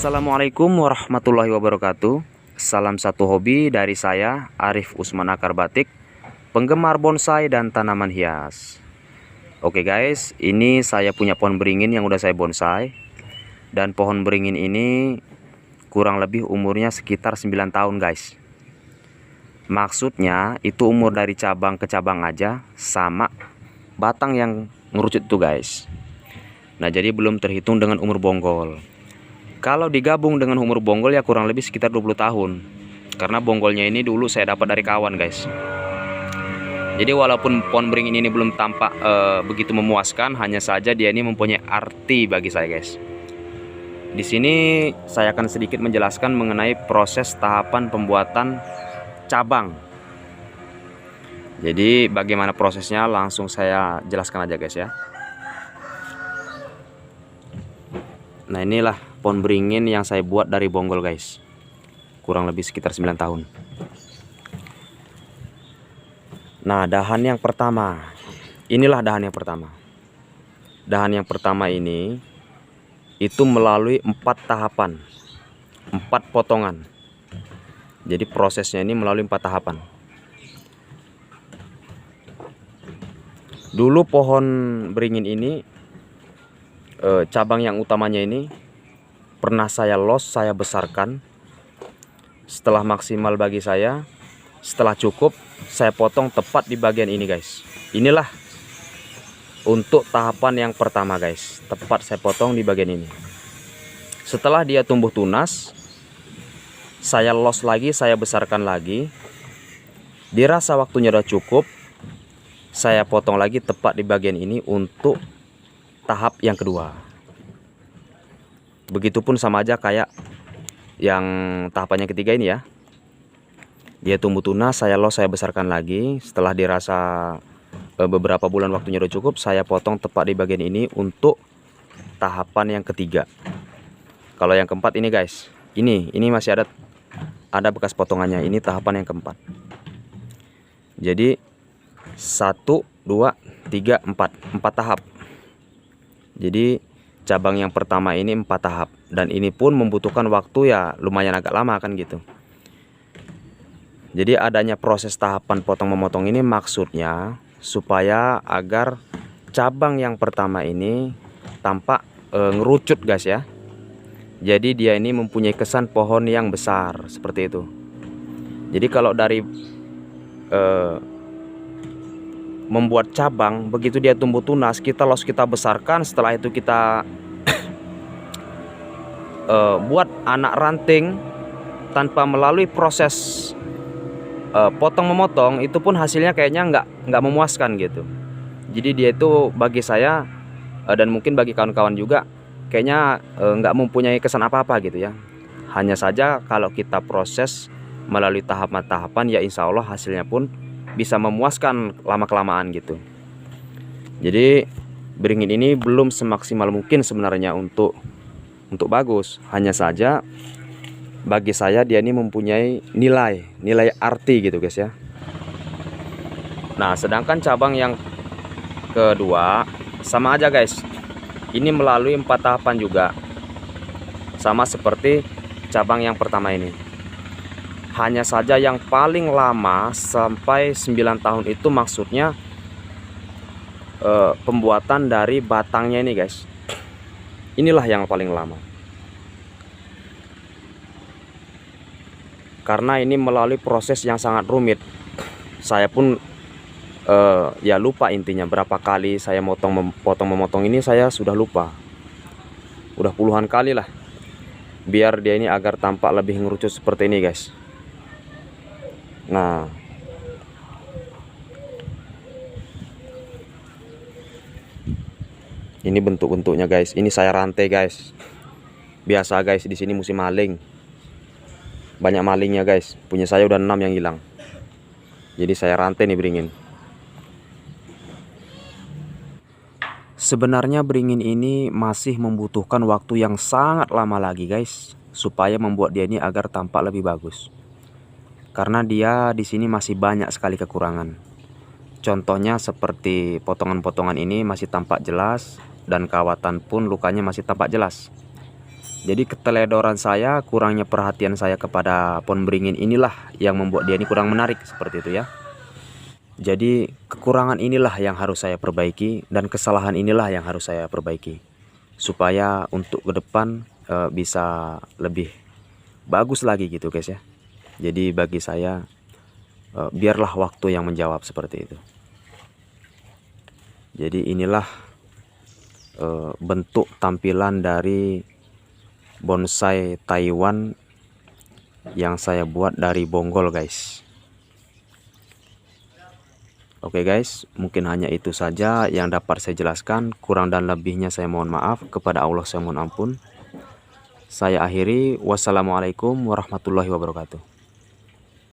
Assalamualaikum warahmatullahi wabarakatuh. Salam satu hobi dari saya, Arif Usman Akar Batik, penggemar bonsai dan tanaman hias. Oke guys, ini saya punya pohon beringin yang udah saya bonsai. Dan pohon beringin ini kurang lebih umurnya sekitar 9 tahun guys. Maksudnya itu umur dari cabang ke cabang aja sama batang yang ngerucut tuh guys. Nah jadi belum terhitung dengan umur bonggol. Kalau digabung dengan umur bonggol ya kurang lebih sekitar 20 tahun. Karena bonggolnya ini dulu saya dapat dari kawan guys. Jadi walaupun pohon beringin ini belum tampak begitu memuaskan, hanya saja dia ini mempunyai arti bagi saya guys. Di sini saya akan sedikit menjelaskan mengenai proses tahapan pembuatan cabang. Jadi bagaimana prosesnya langsung saya jelaskan aja guys ya. Nah inilah pohon beringin yang saya buat dari bonggol guys. Kurang lebih sekitar 9 tahun. Nah dahan yang pertama. Inilah dahan yang pertama. Dahan yang pertama ini itu melalui 4 tahapan. 4 potongan. Jadi prosesnya ini melalui 4 tahapan. Dulu pohon beringin ini cabang yang utamanya ini pernah saya los, saya besarkan. Setelah maksimal bagi saya, setelah cukup, saya potong tepat di bagian ini guys. Inilah untuk tahapan yang pertama guys. Tepat saya potong di bagian ini. Setelah dia tumbuh tunas, saya los lagi, saya besarkan lagi. Dirasa waktunya udah cukup, saya potong lagi tepat di bagian ini untuk tahap yang kedua. Begitupun sama aja kayak yang tahapan yang ketiga ini ya. Dia tumbuh tunas, saya los, saya besarkan lagi. Setelah dirasa beberapa bulan waktunya udah cukup, saya potong tepat di bagian ini untuk tahapan yang ketiga. Kalau yang keempat ini guys, ini masih ada bekas potongannya. Ini tahapan yang keempat. Jadi 1, 2, 3, 4 tahap. Jadi cabang yang pertama ini 4 tahap. Dan ini pun membutuhkan waktu ya lumayan agak lama kan gitu. Jadi adanya proses tahapan potong memotong ini maksudnya supaya agar cabang yang pertama ini tampak ngerucut guys ya. Jadi dia ini mempunyai kesan pohon yang besar seperti itu. Jadi kalau dari membuat cabang, begitu dia tumbuh tunas, kita los, kita besarkan, setelah itu kita buat anak ranting tanpa melalui proses potong memotong, itu pun hasilnya kayaknya nggak memuaskan gitu. Jadi dia itu bagi saya dan mungkin bagi kawan-kawan juga kayaknya nggak mempunyai kesan apa-apa gitu ya. Hanya saja kalau kita proses melalui tahapan-tahapan ya insya Allah hasilnya pun bisa memuaskan lama-kelamaan gitu. Jadi beringin ini belum semaksimal mungkin sebenarnya untuk bagus. Hanya saja bagi saya dia ini mempunyai nilai arti gitu guys ya. Nah sedangkan cabang yang kedua sama aja guys. Ini melalui 4 tahapan juga. Sama seperti cabang yang pertama ini. Hanya saja yang paling lama sampai 9 tahun itu maksudnya pembuatan dari batangnya ini guys. Inilah yang paling lama. Karena ini melalui proses yang sangat rumit. Saya pun ya lupa intinya berapa kali saya potong memotong ini, saya sudah lupa. Udah puluhan kali lah. Biar dia ini agar tampak lebih ngerucut seperti ini guys. Nah ini bentuk-bentuknya guys. Ini saya rantai guys. Biasa guys, di sini musim maling. Banyak malingnya guys. Punya saya udah 6 yang hilang. Jadi saya rantai nih beringin. Sebenarnya beringin ini masih membutuhkan waktu yang sangat lama lagi guys, supaya membuat dia ini agar tampak lebih bagus. Karena dia di sini masih banyak sekali kekurangan. Contohnya seperti potongan-potongan ini masih tampak jelas dan kawatan pun lukanya masih tampak jelas. Jadi keteledoran saya, kurangnya perhatian saya kepada pohon beringin inilah yang membuat dia ini kurang menarik seperti itu ya. Jadi kekurangan inilah yang harus saya perbaiki dan kesalahan inilah yang harus saya perbaiki supaya untuk ke depan bisa lebih bagus lagi gitu guys ya. Jadi bagi saya biarlah waktu yang menjawab seperti itu. Jadi inilah bentuk tampilan dari bonsai Taiwan yang saya buat dari bonggol guys. Oke guys, mungkin hanya itu saja yang dapat saya jelaskan. Kurang dan lebihnya saya mohon maaf. Kepada Allah saya mohon ampun. Saya akhiri. Wassalamualaikum warahmatullahi wabarakatuh.